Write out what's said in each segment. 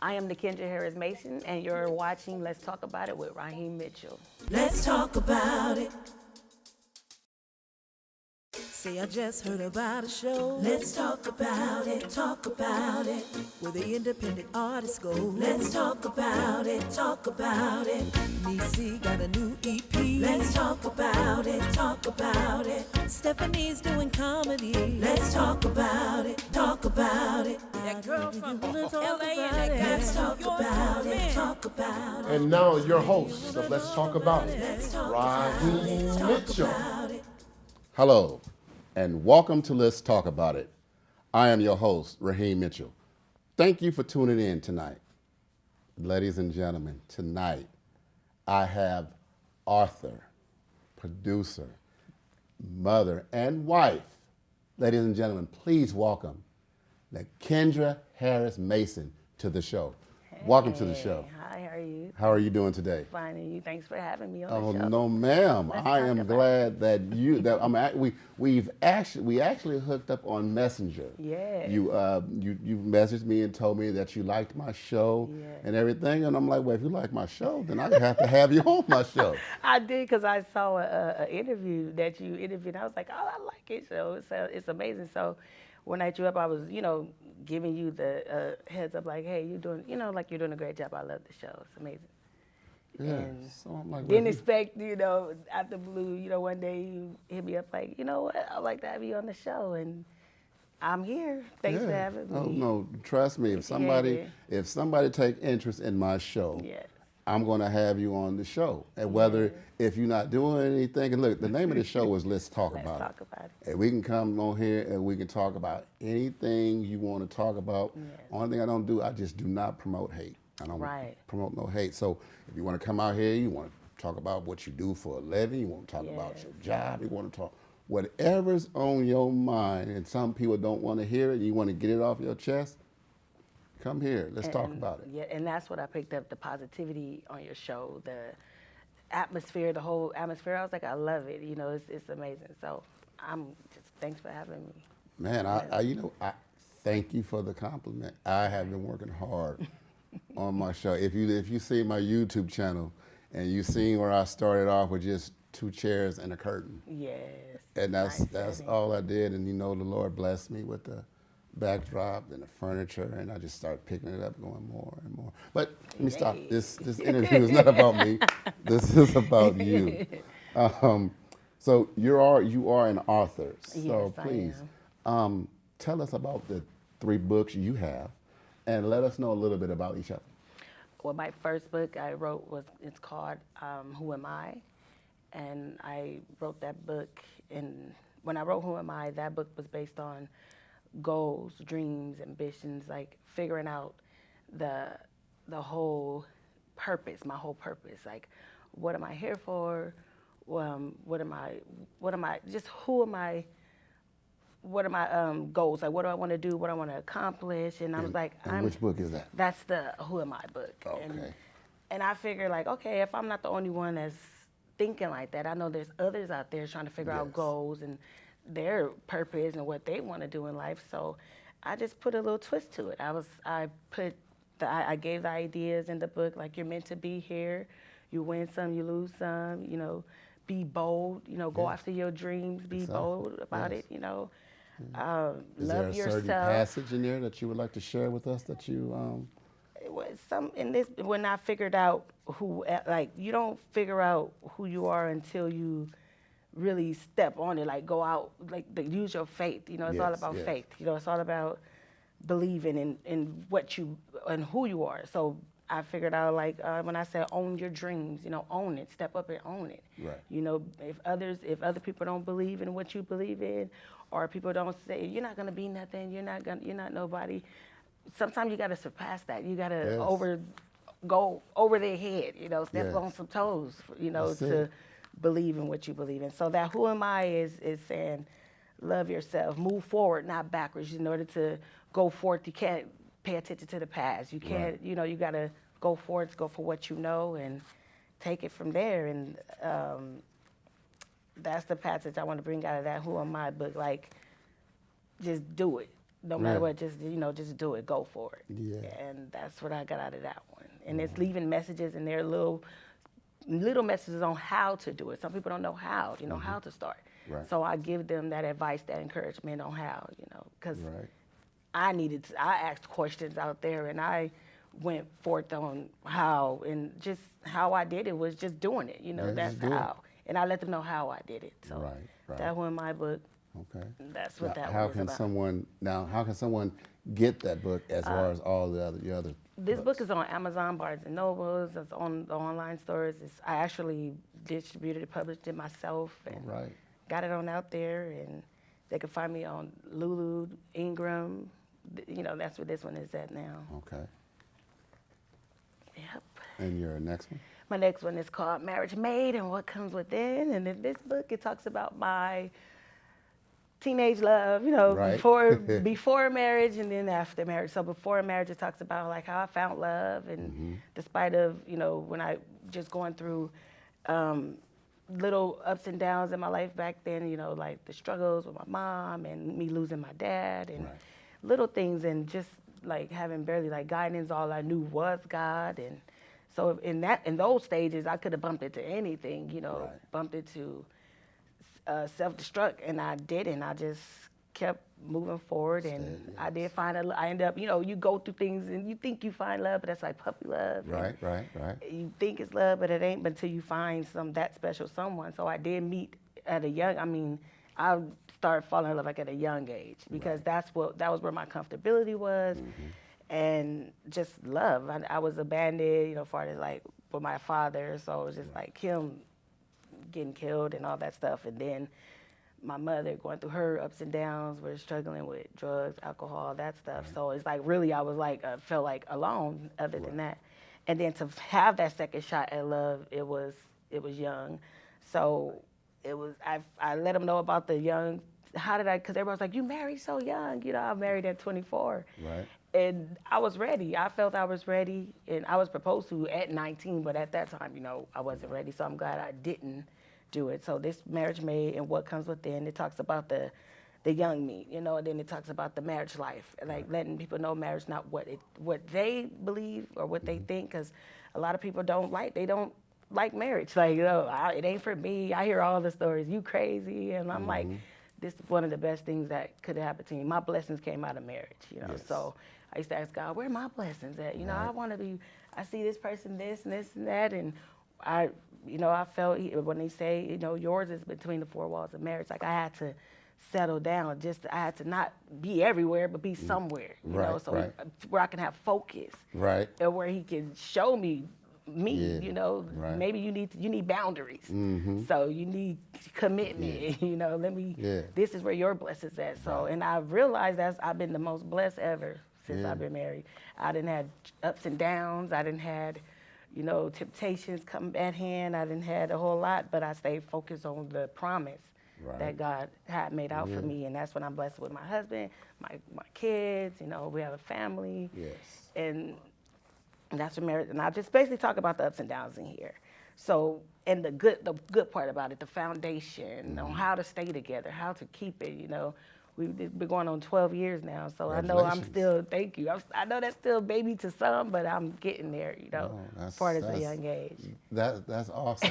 I am Nakendra Harris Mason, and you're watching Let's Talk About It with Raheem Mitchell. Let's talk about it. Say I just heard about a show. Let's talk about it, talk about it. Where the independent artists go. Let's talk about it, talk about it. Niecy got a new EP. Let's talk about it, talk about it. Stephanie's doing comedy. Let's talk about it, talk about it. That girl from LA and that guy. Let's talk about it, talk about it. And now your host of Let's Talk About It, Raheem Mitchell. Hello, and welcome to Let's Talk About It. I am your host, Raheem Mitchell. Thank you for tuning in tonight. Ladies and gentlemen, tonight I have author, producer, mother, and wife. Ladies and gentlemen, please welcome Nakendra Harris Mason to the show. Welcome to the show. Hi, how are you? How are you doing today? Fine, and you? Thanks for having me on the show. No, ma'am. I am talk glad that we actually hooked up on Messenger. Yeah. You messaged me and told me that you liked my show and everything, and I'm like, well, if you like my show, then I have to have you on my show. I did, because I saw an interview that you interviewed. I was like, oh, I like it. So it's amazing. So when I drew up, I was, giving you the heads up, like, hey, you're doing a great job. I love the show. It's amazing. Yeah. And So I'm like, didn't expect, out the blue, one day you hit me up like, you know what, I'd like to have you on the show, and I'm here. Thanks for having me. Oh no, trust me. If somebody take interest in my show, Yes. I'm going to have you on the show. And if you're not doing anything, and look, the name of the show is Let's Talk About It. Let's talk about it. And we can come on here and we can talk about anything you want to talk about. Yes. Only thing I don't do, I just do not promote hate. I don't promote no hate. So if you want to come out here, you want to talk about what you do for a living, you want to talk about your job, you want to talk whatever's on your mind, and some people don't want to hear it, and you want to get it off your chest, come here. Let's talk about it. Yeah, and that's what I picked up, the positivity on your show, the atmosphere, the whole atmosphere. I was like, I love it. It's amazing. So thanks for having me. Man, I thank you for the compliment. I have been working hard on my show. If you see my YouTube channel and you seen where I started off with just 2 chairs and a curtain. Yes. And that's all I did. And the Lord blessed me with the backdrop and the furniture, and I just started picking it up, going more and more. But let me stop. This interview is not about me. This is about you. So you are an author. So Yes, please I am. Tell us about the 3 books you have, and let us know a little bit about each of them. Well, my first book I wrote it's called Who Am I? And I wrote that book, and when I wrote Who Am I, that book was based on goals, dreams, ambitions, like figuring out the whole purpose, my whole purpose. Like, what am I here for? What am I, just who am I? What are my goals? Like, what do I want to do? What do I want to accomplish? And I was like, which book is that? That's the Who Am I book. Okay. And I figured, like, okay, if I'm not the only one that's thinking like that, I know there's others out there trying to figure out goals and their purpose and what they want to do in life. So I just put a little twist to it. I gave the ideas in the book, like, you're meant to be here. You win some, you lose some. Be bold. Go after your dreams. Be bold about it. Is love there a certain yourself. passage in there that you would like to share with us that you? It was some in this when I figured out you don't figure out who you are until you really step on it, like go out, like use your faith. It's all about faith. It's all about believing in what you and who you are. So I figured out, like, when I said own your dreams, own it, step up and own it. Right. If other people don't believe in what you believe in, or people don't say you're not gonna be nothing, you're not nobody. Sometimes you gotta surpass that. You gotta go over their head. Step on some toes. To believe in what you believe in. So that Who Am I is saying, love yourself, move forward, not backwards. In order to go forward, you can't pay attention to the past. You can't, you gotta go forward, go for what you know, and take it from there. And that's the passage I want to bring out of that Who Am I book. Like, just do it. no matter Yeah. what, just do it, go for it. Yeah. And that's what I got out of that one. And it's leaving messages in there, little messages on how to do it. Some people don't know how, how to start. Right. So I give them that advice, that encouragement on how, because Right. I asked questions out there, and I went forth on how, and just how I did it was just doing it, Yeah, that's just do it. how. And I let them know how I did it. So Right. that was my book. Okay. That's what that how was can about. how can someone get that book as far as all your other This books? book is on Amazon, Barnes and Nobles. It's on the online stores. I actually distributed it, published it myself, and Right. got it on out there. And they can find me on Lulu, Ingram. That's where this one is at now. Okay. Yep. And your next one? My next one is called Marriage Made and What Comes Within. And in this book, it talks about my teenage love, Right. before marriage and then after marriage. So before marriage, it talks about like how I found love, and despite of when I just going through little ups and downs in my life back then, like the struggles with my mom and me losing my dad and Right. little things, and just like having barely like guidance. All I knew was God. And so in those stages, I could have bumped into anything, Right. bumped into self-destruct, and I didn't. I just kept moving forward, and Stay, I did find I end up, you go through things and you think you find love, but that's like puppy love. Right. Right. Right. You think it's love, but it ain't until you find that special someone. So I did meet at I started falling in love like at a young age, because that was where my comfortability was, and just love. I was abandoned, as far as like with my father, so it was just like him getting killed and all that stuff, and then my mother going through her ups and downs, we're struggling with drugs, alcohol, that stuff. So it's like really I was like felt like alone other than that. And then to have that second shot at love, it was young. So it was I let them know about the young. How did I? Because everybody was like, you married so young. I married at 24. Right. And I was ready. I felt I was ready, and I was proposed to at 19, but at that time, I wasn't ready. So I'm glad I didn't do it. So this Marriage Made and What Comes Within, it talks about the young me, and then it talks about the marriage life, like letting people know marriage not what they believe or what they think, because a lot of people don't like marriage. Like, it ain't for me. I hear all the stories, you crazy, and I'm like, this is one of the best things that could happen to me. My blessings came out of marriage, Yes. So I used to ask God, where are my blessings at? I want to be, I see this person this and this and that, and I felt when they say, yours is between the four walls of marriage, like I had to settle down. I had to not be everywhere, but be somewhere, Right, so right. where I can have focus. Right. And where he can show me, Yeah, right. maybe you need boundaries. So you need commitment, this is where your blessings at. So, and I realized I've been the most blessed ever since I've been married. I didn't have ups and downs. I didn't had, temptations come at hand. I didn't had a whole lot, but I stayed focused on the promise that God had made out for me. And that's when I'm blessed with my husband, my kids, we have a family. Yes. And that's what marriage, and I just basically talk about the ups and downs in here. So, and the good part about it, the foundation on how to stay together, how to keep it, We've been going on 12 years now, so I know I'm still, thank you. I know that's still baby to some, but I'm getting there, as far as a young age. That's awesome.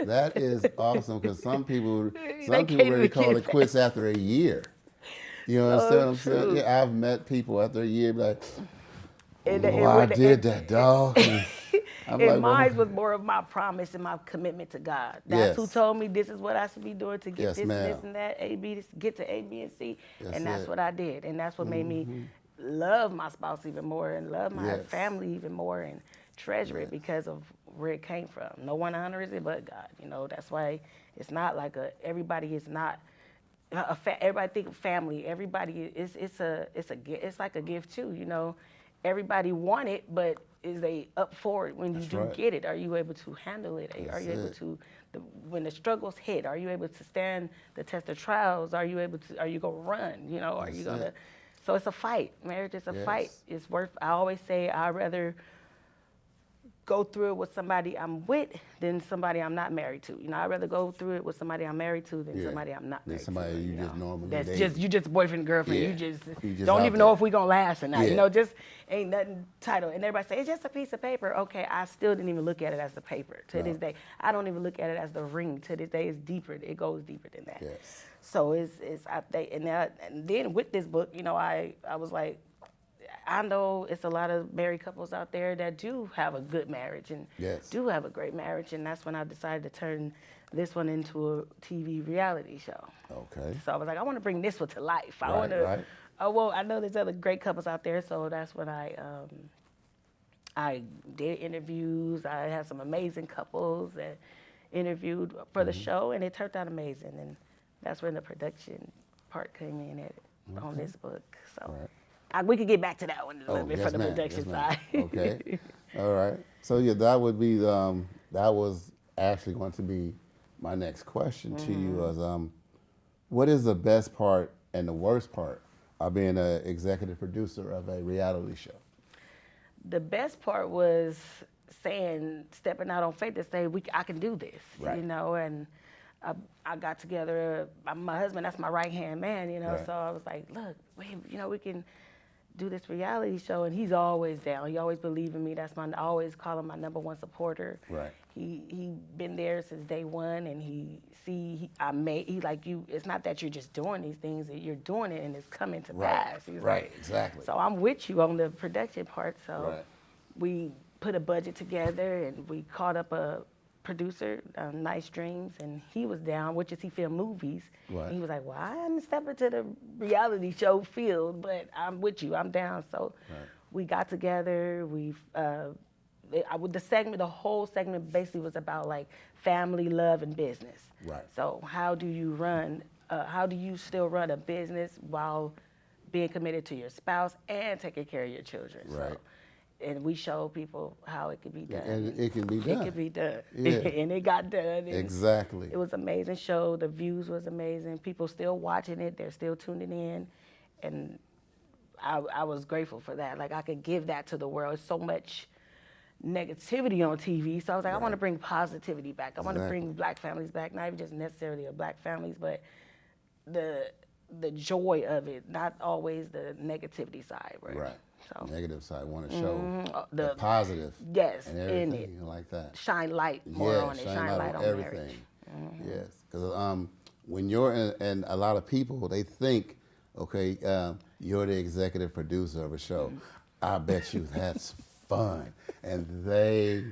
That is awesome, because some people can't really even call get it quits after a year. You know what I'm saying? true. Yeah, I've met people after a year like, And I did that, dog. I'm And like, mine was more of my promise and my commitment to God. That's who Yes. told me this is what I should be doing to get Yes, this, ma'am. this, and that, get to A, B, and C. That's And that's it. what I did. And that's what made me love my spouse even more and love my Yes. family even more and treasure it because of where it came from. No one honors it but God. That's why it's not like everybody is not. Everybody think of family. Everybody it's like a gift too. Everybody want it, but is they up for it when you That's do right. get it? Are you able to handle it? Are That's you able it. to, when the struggles hit? Are you able to stand the test of trials? Are you gonna run? Are That's you gonna? it. So it's a fight. Marriage is a Yes. fight. It's worth. I always say I'd rather go through it with somebody I'm with than somebody I'm not married to. You know, I'd rather go through it with somebody I'm married to than somebody I'm not married somebody to. you just normally That's date. just, you just boyfriend, girlfriend. Yeah. You just You don't out even know there. if we gonna last or not. Yeah. You know, just ain't nothing title. And everybody say, it's just a piece of paper. Okay, I still didn't even look at it as the paper. To this day, I don't even look at it as the ring. To this day, it's deeper. It goes deeper than that. Yes. So I think, and then with this book, you know, I was like, I know it's a lot of married couples out there that do have a good marriage and do have a great marriage, and that's when I decided to turn this one into a TV reality show. Okay. So I was like, I want to bring this one to life. I Right, want to. right. Oh well, I know there's other great couples out there, so that's when I did interviews. I had some amazing couples that interviewed for the show, and it turned out amazing. And that's when the production part came in on this book. So. Right. We could get back to that one a little bit for the ma'am. production Yes, ma'am. side. Okay. All right. So yeah, that would be that was actually going to be my next question to you was what is the best part and the worst part of being an executive producer of a reality show? The best part was stepping out on faith to say I can do this, Right. you know, and I got together, my husband, that's my right-hand man, you know, Right. so I was like, look, you know, we can do this reality show, and he's always down. He always believed in me. I always call him my number one supporter. Right. He been there since day one, and he like you. It's not that you're just doing these things; that you're doing it, and it's coming to pass. He's Right. like, Exactly. so I'm with you on the production part. So Right. we put a budget together, and we called up a producer, Nice Dreams, and he was down, which is he filmed movies. Right. And he was like, well, I haven't stepped into the reality show field, but I'm with you, I'm down. So we got together, the whole segment basically was about like family, love, and business. Right. So how do you still run a business while being committed to your spouse and taking care of your children? Right. So, and we show people how it can be done. And it can be done. It can be done. Yeah. And it got done. And Exactly. it was an amazing show. The views was amazing. People still watching it. They're still tuning in. And I was grateful for that. Like, I could give that to the world. It's so much negativity on TV. So I was like, I want to bring positivity back. I want to bring black families back, not even just necessarily of black families, but the joy of it, not always the negativity side. Right. So, Negative side, want to show the positive. yes, and in everything it. like that. Shine light more on it. Shine light on everything. marriage. Yes, because when you're and a lot of people, they think, okay, you're the executive producer of a show. I bet you that's fun, and they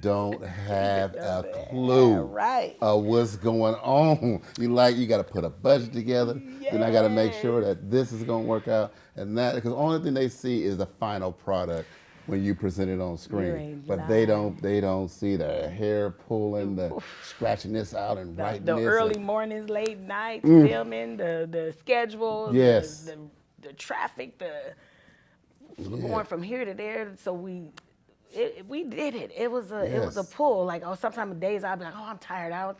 don't have a clue Right. of what's going on. You got to put a budget together. Then I got to make sure that this is going to work out and that, because the only thing they see is the final product when you present it on screen. But they don't see the hair pulling, the scratching this out and writing The this. early mornings, late nights, filming, the schedule, Yes. the traffic, going from here to there. So we did it. It was a pull. Like, sometimes days I'd be like, I'm tired. I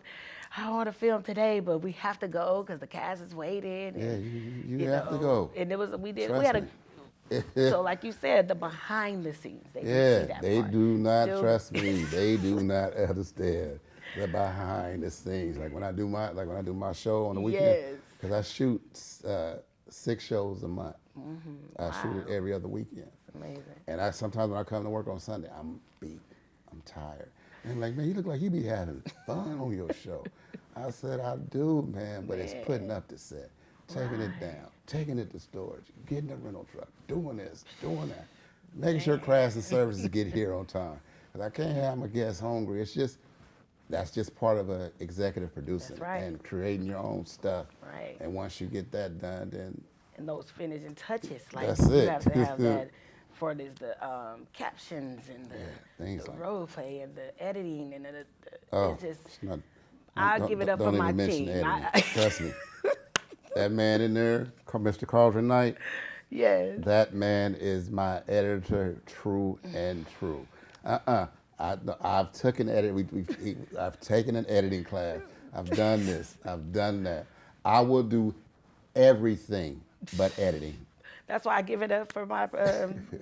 don't want to film today, but we have to go because the cast is waiting. And, you have to go. And we did. Trust we had me. so like you said, the behind the scenes. They Yeah, see that they part. do not Still- trust me. They do not understand the behind the scenes. Like when I do my show on the weekend, Yes. because I shoot 6 shows a month. I shoot it every other weekend. Amazing. And sometimes when I come to work on Sunday, I'm beat. I'm tired. And I'm like, man, you look like you be having fun on your show. I said, I do, man, but it's putting up the set, taking it down, taking it to storage, getting a rental truck, doing this, doing that, making sure crafts and services get here on time. Because I can't have my guests hungry. That's just part of an executive producing right. and creating your own stuff. Right. And once you get that done, then And those finishing touches, like That's you it. have to have that for the captions and things the like role play and the editing and oh, it's just. it's not. I'll give it up for my Don't even mention team. editing. Trust me. That man in there, Mr. Carlton Knight, Yes. that man is my editor, true and true. I've taken I've taken an editing class. I've done this. I've done that. I will do everything but editing. That's why I give it up for my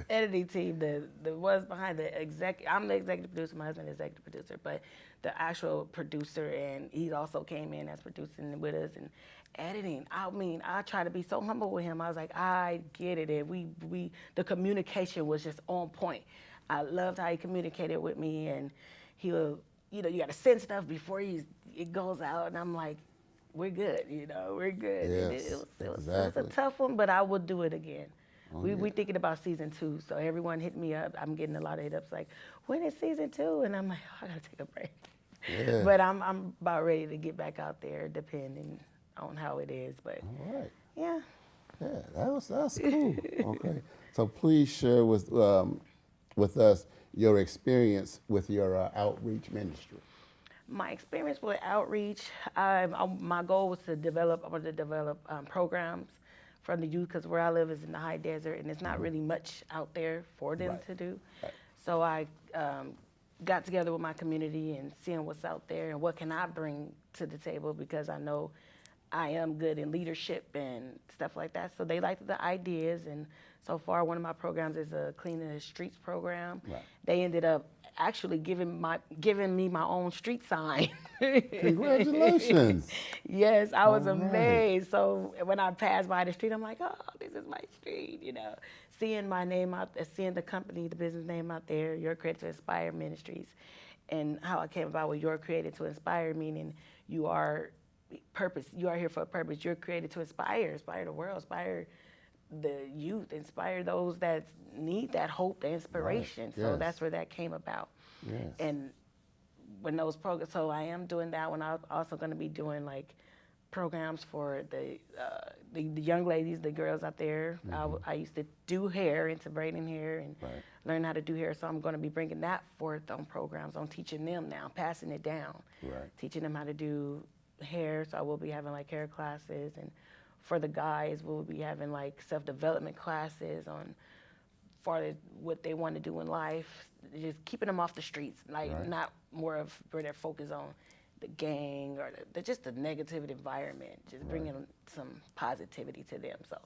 editing team. The was behind the I'm the executive producer. My husband is the executive producer, but the actual producer, and he also came in as producing with us and editing. I mean, I try to be so humble with him. I was like, I get it, and the communication was just on point. I loved how he communicated with me, and he'll, you got to send stuff before it goes out, and I'm like, we're good, we're good. Yes, It was a tough one, but I will do it again. We thinking about season 2, so everyone hit me up. I'm getting a lot of hit ups like, when is season 2? And I'm like, I gotta take a break. Yeah. But I'm about ready to get back out there, depending on how it is. But All right. yeah. Yeah, that's cool. Okay. So please share with us your experience with your outreach ministry. My experience with outreach, my goal was to develop programs from the youth, because where I live is in the high desert, and there's not really much out there for them to do. Right. So I got together with my community and seeing what's out there and what can I bring to the table, because I know I am good in leadership and stuff like that. So they liked the ideas, and so far one of my programs is a Cleaning the Streets program. Right. They ended up actually giving me my own street sign. Congratulations. Yes, I was All right. amazed. So when I passed by the street, I'm like, oh, this is my street, Seeing my name out there, seeing the company, the business name out there, Your Created to Inspire Ministries, and how I came about with Your Created to Inspire, meaning you are here for a purpose. You're created to inspire the world, inspire the youth, inspire those that need that hope, the inspiration. Right. So Yes. that's where that came about. Yes. And when those programs, so I am doing that one. I'm also going to be doing like programs for the young ladies, the girls out there. I used to do hair, into braiding hair, and learn how to do hair. So I'm going to be bringing that forth on programs, on teaching them now, passing it down, teaching them how to do hair. So I will be having like hair classes, and for the guys, we'll be having like self-development classes on what they want to do in life, just keeping them off the streets, like not more of where they're focused on the gang or just the negative environment, just bringing some positivity to them. So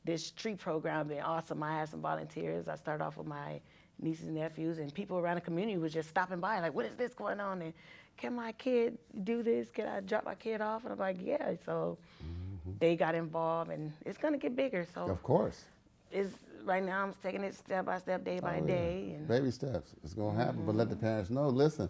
this street program been awesome. I had some volunteers. I started off with my nieces and nephews, and people around the community was just stopping by like, what is this going on? And can my kid do this? Can I drop my kid off? And I'm like, yeah. So they got involved, and it's gonna get bigger. So Of course. Right now I'm taking it step by step, day by day. And baby steps. It's gonna happen, but let the parents know. Listen,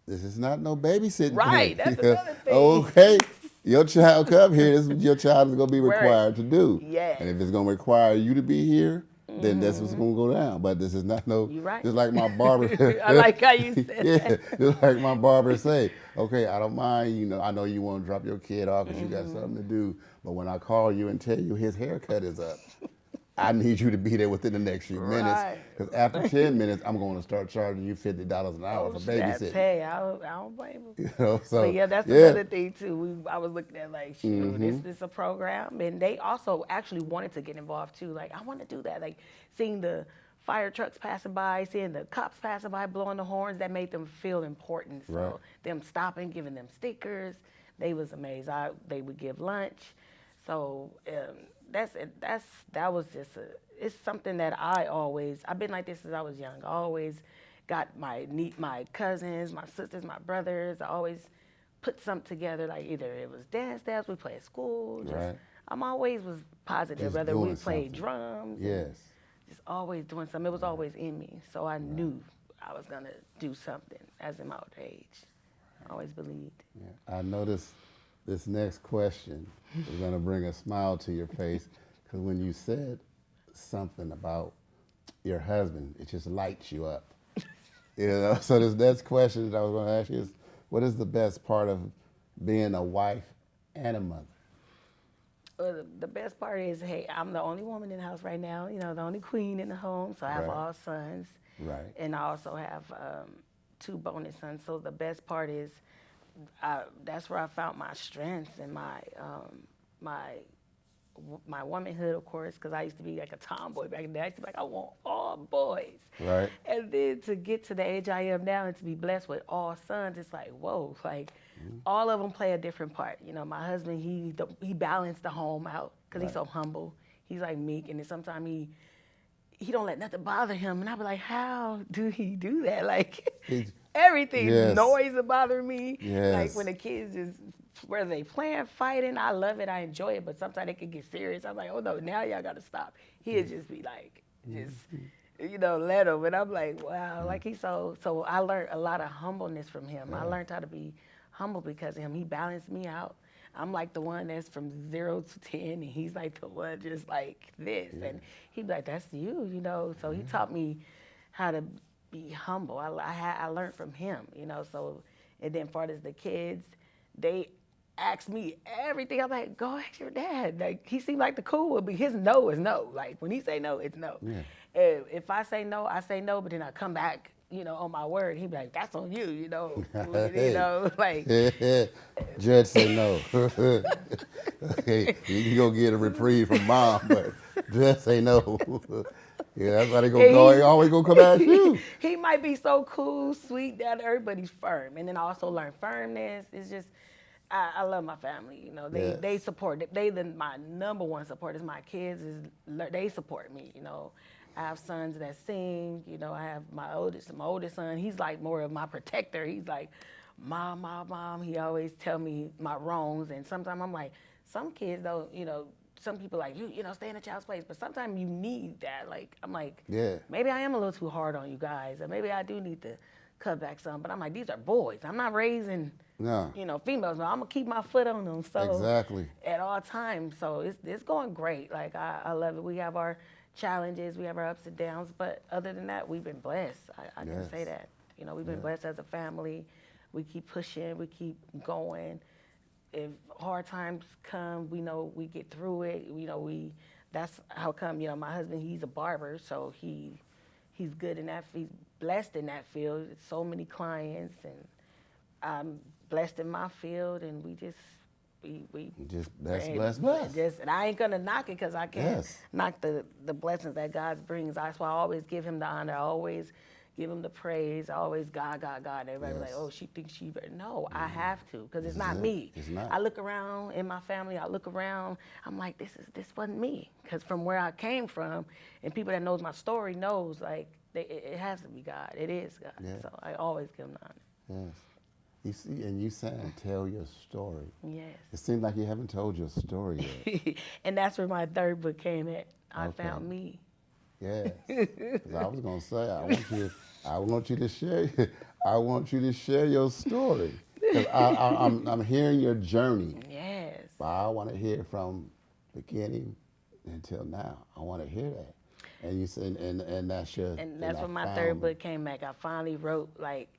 this is not no babysitting. Right, thing. that's another thing. Okay, your child come here. This is what your child is gonna be required to do. Yes. And if it's gonna require you to be here, then that's what's gonna go down. But this is not no. You're right. Just like my barber. I like how you said that. Just like my barber say. Okay, I don't mind. I know you want to drop your kid off because you got something to do. But when I call you and tell you his haircut is up, I need you to be there within the next few minutes, because after 10 minutes, I'm going to start charging you $50 an hour for babysitting. Hey, I don't blame them. So But yeah, that's another thing too. I was looking at like, shoot, this is a program, and they also actually wanted to get involved too. Like, I want to do that. Like, seeing the fire trucks passing by, seeing the cops passing by, blowing the horns, that made them feel important. So them stopping, giving them stickers, they was amazed. They would give lunch. So that was just it's something that I've been like this since I was young. I always got my cousins, my sisters, my brothers. I always put something together, like either it was dance steps, we played school. I'm always was positive, Just whether we doing played something. drums. Yes. Just always doing something. It was always in me. So I knew I was going to do something as in my old age. I always believed. Yeah. I know this next question is going to bring a smile to your face, because when you said something about your husband, it just lights you up. So this next question that I was going to ask you is, what is the best part of being a wife and a mother? The best part is, hey, I'm the only woman in the house right now, the only queen in the home, so I have all sons. Right. And I also have 2 bonus sons, so the best part is that's where I found my strength and my womanhood, of course, because I used to be like a tomboy back in the day. I used to be like, I want all boys. Right. And then to get to the age I am now and to be blessed with all sons, it's like, whoa, like all of them play a different part. My husband, he balanced the home out because he's so humble. He's like meek, and then sometimes he don't let nothing bother him, and I be like, how do he do that? Like everything, Yes. noise will bother me. Yes. Like when the kids is, whether they playing, fighting, I love it, I enjoy it, but sometimes they can get serious. I'm like, oh no, now y'all gotta stop. He'll just be like, just, let him. And I'm like, wow, like so I learned a lot of humbleness from him. I learned how to be humble because of him. He balanced me out. I'm like the one that's from 0 to 10, and he's like the one just like this. And he'd be like, that's you, So he taught me how to be humble. I learned from him, So, and then part as the kids, they ask me everything. I'm like, go ask your dad. Like, he seemed like the cool one, but his no is no. Like, when he say no, it's no. Yeah. If I say no, but then I come back, on my word. He be like, that's on you, like. Judge say no. Okay, you gonna get a reprieve from mom, but Judge say no. Yeah, that's why they go. Always gonna come at you. He might be so cool, sweet, down to earth, but he's firm. And then I also learned firmness. It's just, I love my family. They support. My number one support is my kids. They support me. I have sons that sing. I have my oldest son. He's like more of my protector. He's like, mom. He always tell me my wrongs. And sometimes I'm like, some kids don't. Some people like stay in a child's place. But sometimes you need that. Like I'm like, maybe I am a little too hard on you guys, or maybe I do need to cut back some. But I'm like, these are boys. I'm not raising. No. Females, but I'm gonna keep my foot on them. So exactly. At all times. So it's going great. Like I love it. We have our challenges, we have our ups and downs, but other than that, we've been blessed. I can say that. We've been blessed as a family. We keep pushing, we keep going. If hard times come, we know we get through it. That's how come, my husband, he's a barber, so he's good in that, he's blessed in that field. So many clients, and I'm blessed in my field, and we just blessed. And I ain't gonna knock it because I can't knock the blessings that God brings. That's why I always give him the honor. I always give him the praise. I always God. And everybody's like, oh, she thinks she better. No, I have to because it's not me. It's not. I look around in my family. I'm like, this wasn't me, because from where I came from, and people that knows my story knows like it has to be God. It is God. Yeah. So I always give him the honor. Yes. You see, and you saying tell your story. Yes. It seems like you haven't told your story yet. And that's where my third book came at. I found me. Yes. 'Cause I was gonna say I want you to share your story. 'Cause I'm hearing your journey. Yes. But I want to hear from beginning until now. I want to hear that. And you said, and that's your. And that's when my third book came back. I finally wrote like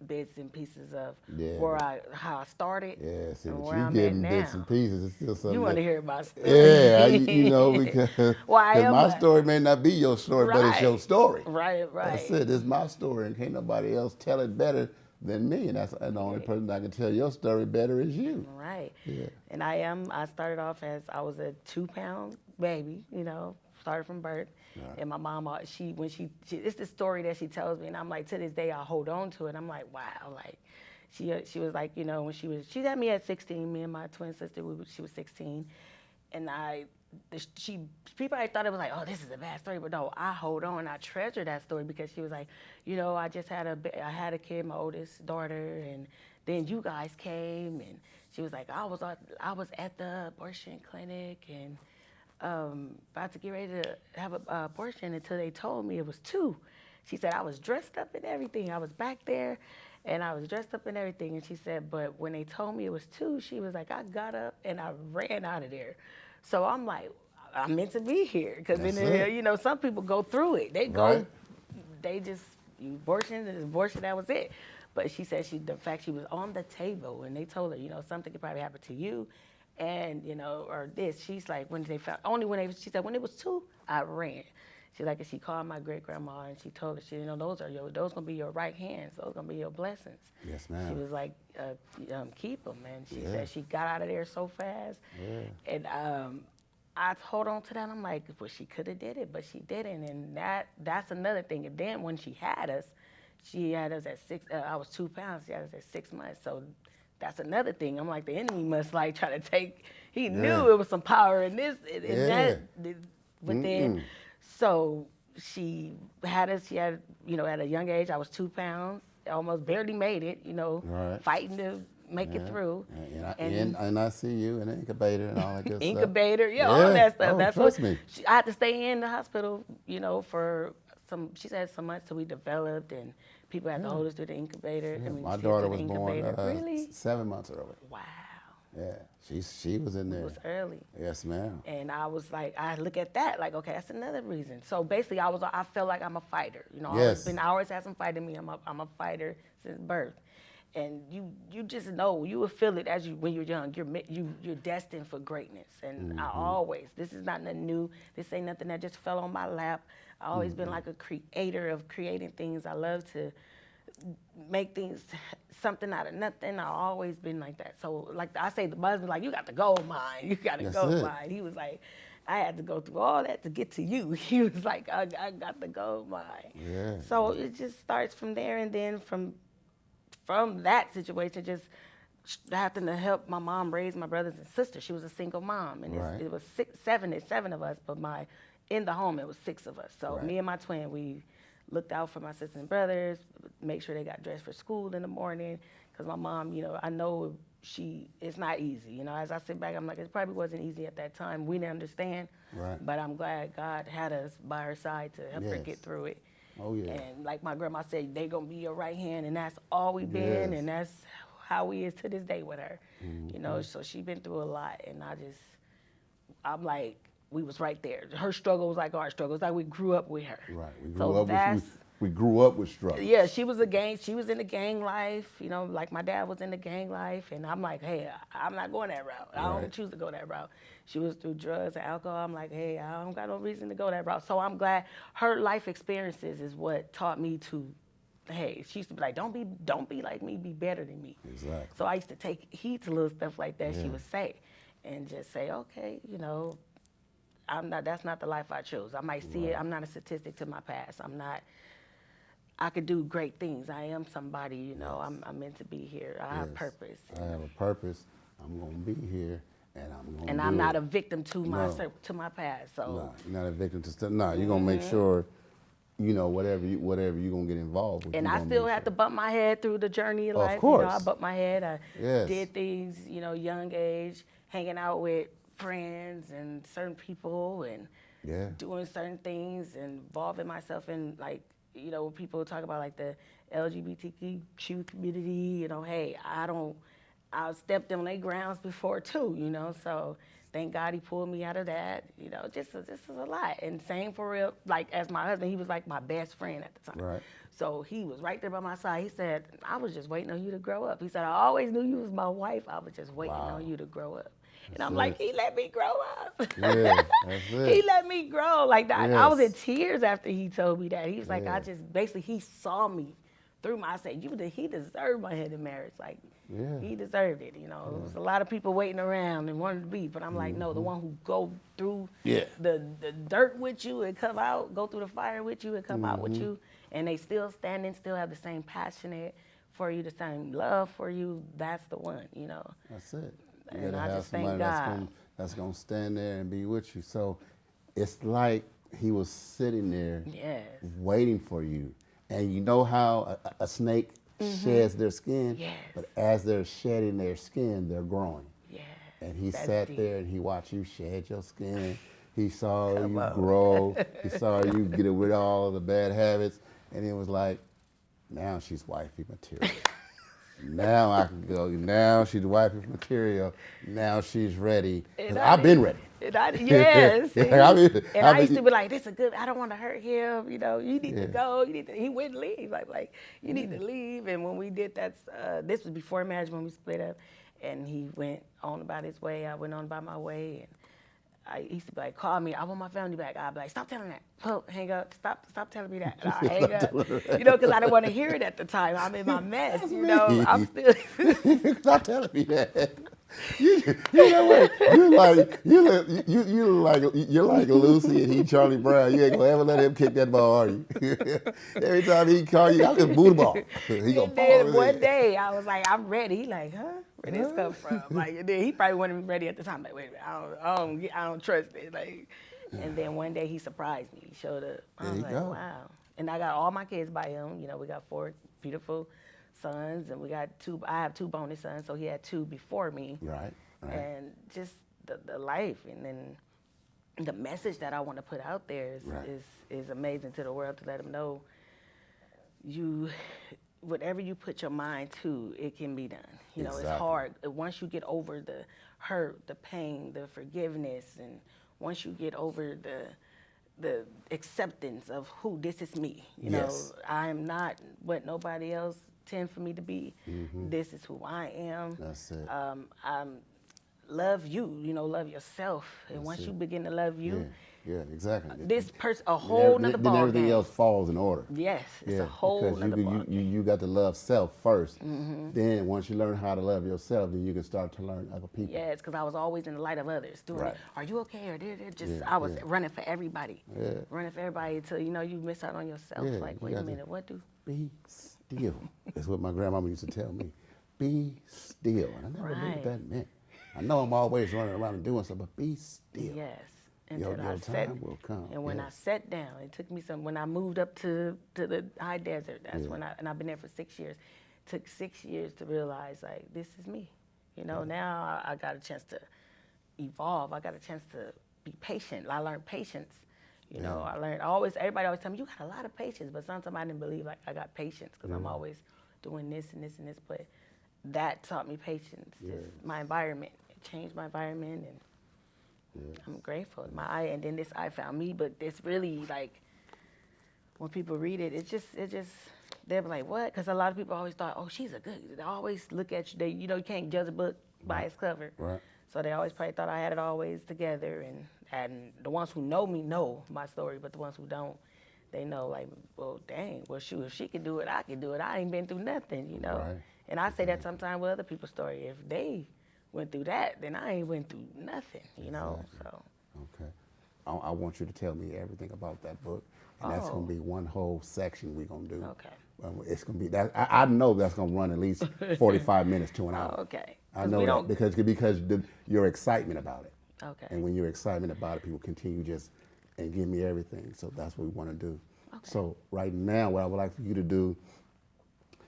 bits and pieces of how I started. Yeah, see, and but where you I'm getting at bits now. and pieces. It's still something. You want to hear my story? Yeah, because Well, my story may not be your story, but it's your story. Right. That's it. It's my story, and can't nobody else tell it better than me. And that's the only person that can tell your story better is you. Right. Yeah. And I started off as I was a 2-pound baby, started from birth. Right. And my mom, it's the story that she tells me, and I'm like, to this day, I hold on to it. I'm like, wow, like, she was like, when she had me at 16, me and my twin sister, she was 16, and people thought it was like, oh, this is a bad story, but no, I hold on, I treasure that story because she was like, I just had a kid, my oldest daughter, and then you guys came, and she was like, I was at the abortion clinic, and about to get ready to have an abortion until they told me it was 2. She said, I was dressed up and everything. I was back there, and I was dressed up and everything. And she said, but when they told me it was 2, she was like, I got up and I ran out of there. So I'm like, I'm meant to be here. Because some people go through it. They go, right. They just, abortion, that was it. But she said the fact she was on the table, and they told her, something could probably happen to you. And, or this, she's like, she said, when it was 2, I ran. She's like, and she called my great grandma, and she told her, those gonna be your right hands. Those gonna be your blessings. Yes, ma'am. She was like, keep them. And she said she got out of there so fast. Yeah. And I hold on to that. I'm like, well, she could have did it, but she didn't. And that's another thing. And then when she had us at 6, I was 2 pounds. She had us at 6 months. So that's another thing. I'm like, the enemy must like try to take. He knew it was some power in this. But then, so she had us. She had, at a young age, I was 2 pounds, almost barely made it. Right. Fighting to make it through. And I see you in an incubator and all that good stuff. Incubator, all that stuff. Oh, That's trust me. I had to stay in the hospital, for she said some months till we developed, and people had to hold us through the incubator. Yeah, I mean, my she daughter in the was born really? 7 months early. Wow. Yeah, she was in there. It was early. Yes, ma'am. And I was like, I look at that like, okay, that's another reason. So basically, I felt like I'm a fighter. Yes. I always had some fight in me. I'm a fighter since birth. And you just know, you will feel it when you're young. You're destined for greatness. And I always, this is not nothing new. This ain't nothing that just fell on my lap. I always been like a creator of creating things. I love to make things, something out of nothing. I've always been like that. So like I say, the husband's like, you got the gold mine. You got the gold mine. He was like, I had to go through all that to get to you. He was like, I got the gold mine. Yeah. So it just starts from there, and then from that situation, just having to help my mom raise my brothers and sisters. She was a single mom, and Right. it was seven of us, but in the home it was 6 of us. So Right. me and my twin, we looked out for my sisters and brothers, make sure they got dressed for school in the morning, because my mom, I know it's not easy. As I sit back, I'm like, it probably wasn't easy at that time. We didn't understand, Right. but I'm glad God had us by her side to help her Yes. get through it. Oh, yeah. And like my grandma said, they gonna be your right hand, and that's all we've been, Yes. and that's how we is to this day with her. Mm-hmm. So she been through a lot, and I'm like, we was right there. Her struggle was like our struggle. It's like we grew up with her. Right. We So grew up with struggle. yeah, she was in the gang life, like my dad was in the gang life, and I'm like, hey, I'm not going that route. I Right. don't choose to go that route. She was through drugs and alcohol. I'm like, hey, I don't got no reason to go that route. So I'm glad her life experiences is what taught me to, hey, she used to be like, don't be like me, be better than me. Exactly. So I used to take heed to little stuff like that she Yeah. would say, and just say, okay, that's not the life I chose. I might see it. I'm not a statistic to my past. I could do great things. I am somebody, I'm meant to be here. I have Yes. purpose. I have a purpose. I'm going to be here, and I'm going to And I'm not a victim to my past. So No, you're not a victim to stuff. No, you're going to make sure, whatever you're going to get involved with. and you're I gonna still make had to sure. bump my head through the journey of life. course. I bumped my head. I Yes. did things, young age, hanging out with friends and certain people and Yeah. doing certain things and involving myself in, like, when people talk about like the LGBTQ community, hey, I stepped on their grounds before too, so thank God he pulled me out of that, just is a lot. And same for real, like as my husband, he was like my best friend at the time. Right. So he was right there by my side. He said, I was just waiting on you to grow up. He said, I always knew you was my wife. I was just waiting Wow. on you to grow up. And That's I'm it. like, he let me grow up. Yeah, that's it. He let me grow. Like that. I was in Yes. tears after he told me that. He was like, Yeah. he saw me through my, I said, he deserved my hand in marriage. Like, Yeah. he deserved it. There was a lot of people waiting around and wanted to be, but I'm like, no, the one who go through Yeah. the dirt with you and go through the fire with you and come out with you, and they still standing, still have the same passionate for you, the same love for you, that's the one, That's it. You And gotta I have just thank somebody God. that's gonna stand there and be with you. So it's like he was sitting there Yes. waiting for you. And you know how a snake sheds their skin? Yes. But as they're shedding their skin, they're growing. Yeah. And he That's sat deep. there and he watched you shed your skin. He saw Come you on. grow. He saw you get rid of all of the bad habits. And it was like, now she's wifey material. Now I can go. Now she's wifey material. Now she's ready. 'Cause And I I've been ready. Yes. Yeah, I mean- and I I used mean- to be like, this is good. I don't want to hurt him. You need Yeah. to go. He wouldn't leave. Like you need to leave. And when we did that, this was before marriage when we split up. And he went on about his way. I went on about my way. And I used to be like, call me. I want my family back. I'd be like, stop telling that. Oh, hang up. Stop telling me that. And I hang up. Because I didn't want to hear it at the time. I'm in my mess. I'm still. Stop telling me that. You know what? You're like Lucy and he Charlie Brown. You ain't gonna ever let him kick that ball, are you? Every time he call you, I can boot the ball. He gonna Then fall. one day I was like, I'm ready. He like, huh? Where this come from? Like, and then he probably wasn't ready at the time. Like, wait a minute, I don't trust it. Like, And then one day he surprised me. He showed up. I There was you like, go. wow. And I got all my kids by him. You know, we got 4 beautiful sons, and we got 2. I have 2 bonus sons, so he had 2 before me. Right. And just the life, and then the message that I want to put out there Right. is amazing to the world, to let them know whatever you put your mind to, it can be done. You know, Exactly. it's hard. Once you get over the hurt, the pain, the forgiveness, and once you get over the acceptance of who this is me. You Yes. know, I am not what nobody else tend for me to be. This is who I am. That's it. Love you, you know, love yourself. And That's once it. you begin to love you, Yeah, exactly. this person, a whole nother Then ball everything game. else falls in order. Yes, it's Yeah, a whole because nother ball game. you got to love self first. Then once you learn how to love yourself, then you can start to learn other people. Yes, because I was always in the light of others. Doing Right. it. Are you okay? Or just Yeah, I was yeah. running for everybody. Yeah. Running for everybody until you miss out on yourself. Yeah, Like, you wait a got to minute, what do? Be still. That's what my grandmama used to tell me. Be still. And I never knew what Right. that meant. I know I'm always running around and doing stuff, but be still. Yes. Your Until I sat, time will come. and when I Yes. sat down, it took me when I moved up to the high desert, that's when I've been there for 6 years. It took 6 years to realize, like, this is me. You know, now I got a chance to evolve. I got a chance to be patient. I learned patience. You know, everybody always tell me, you got a lot of patience, but sometimes I didn't believe, like, I got patience because I'm always doing this and this and this, but that taught me patience. Just my environment. It changed my environment, and I'm grateful. And then this I found me, but it's really like when people read it, it just they're like, what? Because a lot of people always thought, oh, she's a good. They always look at you. You can't judge a book by its cover. Right. So they always probably thought I had it always together, and the ones who know me know my story, but the ones who don't, they know, like, well, dang, well, shoot, if she could do it, I could do it. I ain't been through nothing, you know. Right. And I say that sometimes with other people's story. If they went through that, then I ain't went through nothing, you know. So Okay. I want you to tell me everything about that book, and that's going to be one whole section we're going to do. Okay. It's going to be that. I know that's going to run at least 45 minutes to an hour. Okay. I know that because your excitement about it. Okay. And when you're excited about it, people continue and give me everything. So that's what we want to do. Okay. So right now, what I would like for you to do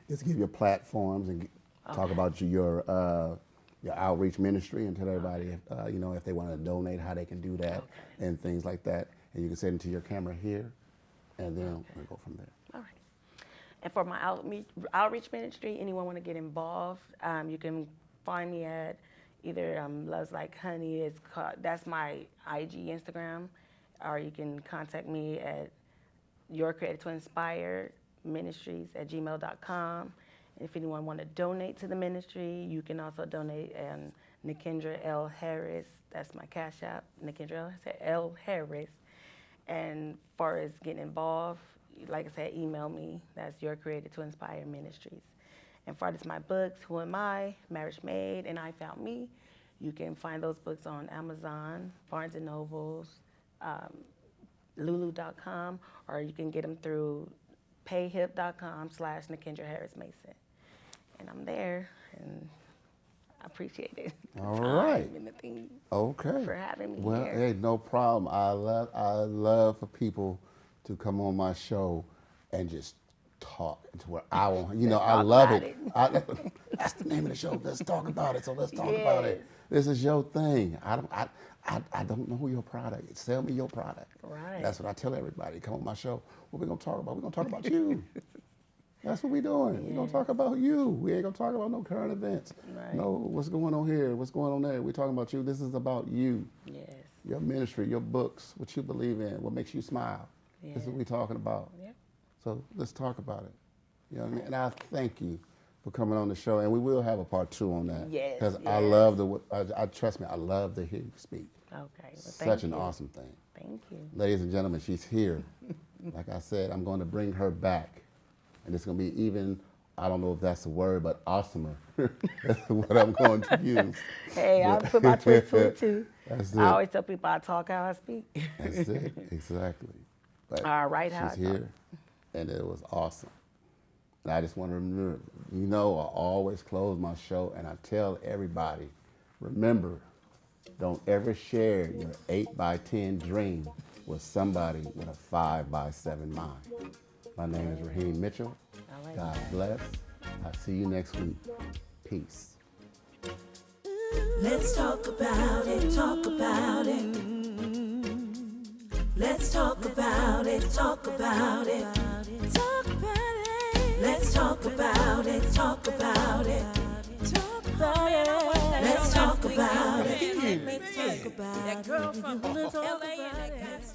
is give your platforms and talk about your outreach ministry and tell everybody, if they want to donate, how they can do that and things like that. And you can send it to your camera here, and then we'll go from there. All right. And for my outreach ministry, anyone want to get involved, you can find me at either Loves Like Honey, that's my IG Instagram, or you can contact me at Your Created to Inspire Ministries at gmail.com. And if anyone want to donate to the ministry, you can also donate Nakendra L. Harris. That's my Cash App, Nakendra L. Harris. And as far as getting involved, like I said, email me. That's Your Created to Inspire Ministries. And as far as my books, Who Am I, Marriage Made, and I Found Me, you can find those books on Amazon, Barnes & Nobles, Lulu.com, or you can get them through payhip.com/Nakendra Harris Mason. And I'm there, and I appreciate it. All right. And the thing Okay. for having me Well, here. hey, no problem. I love for people to come on my show and just talk to where I want. I talk love about it. That's the name of the show. Let's talk about it. So let's talk about it. This is your thing. I don't know your product. Sell me your product. Right. That's what I tell everybody. Come on my show. What we gonna talk about? We're gonna talk about you. That's what we're doing. We're gonna talk about you. We ain't gonna talk about no current events. Right. No, what's going on here? What's going on there? We're talking about you. This is about you. Yes. Your ministry, your books, what you believe in, what makes you smile. This is what we're talking about. Yep. So let's talk about it. You know what I mean? And I thank you for coming on the show, and we will have a part 2 on that. Yes, Because I yes. love trust me, I love to hear you speak. Okay. Well, thank Such an you. awesome thing. Thank you. Ladies and gentlemen, she's here. Like I said, I'm going to bring her back. And it's going to be even, I don't know if that's the word, but awesomer. That's what I'm going to use. Hey, I put my twist to it too. That's it. I always tell people I talk how I speak. That's it, exactly. But All right, how she's I talk. here, and it was awesome. And I just want to remember, I always close my show, and I tell everybody, remember, Don't ever share your 8 by 10 dream with somebody with a 5 by 7 mind. My name is Raheem Mitchell. God bless. I'll see you next week. Peace. Let's talk about it, talk about it. Let's talk about it, talk about it. Talk about it. Let's talk about it, talk about it. Talk about it. Let's talk about it. Let's talk about it. That girl from LA and that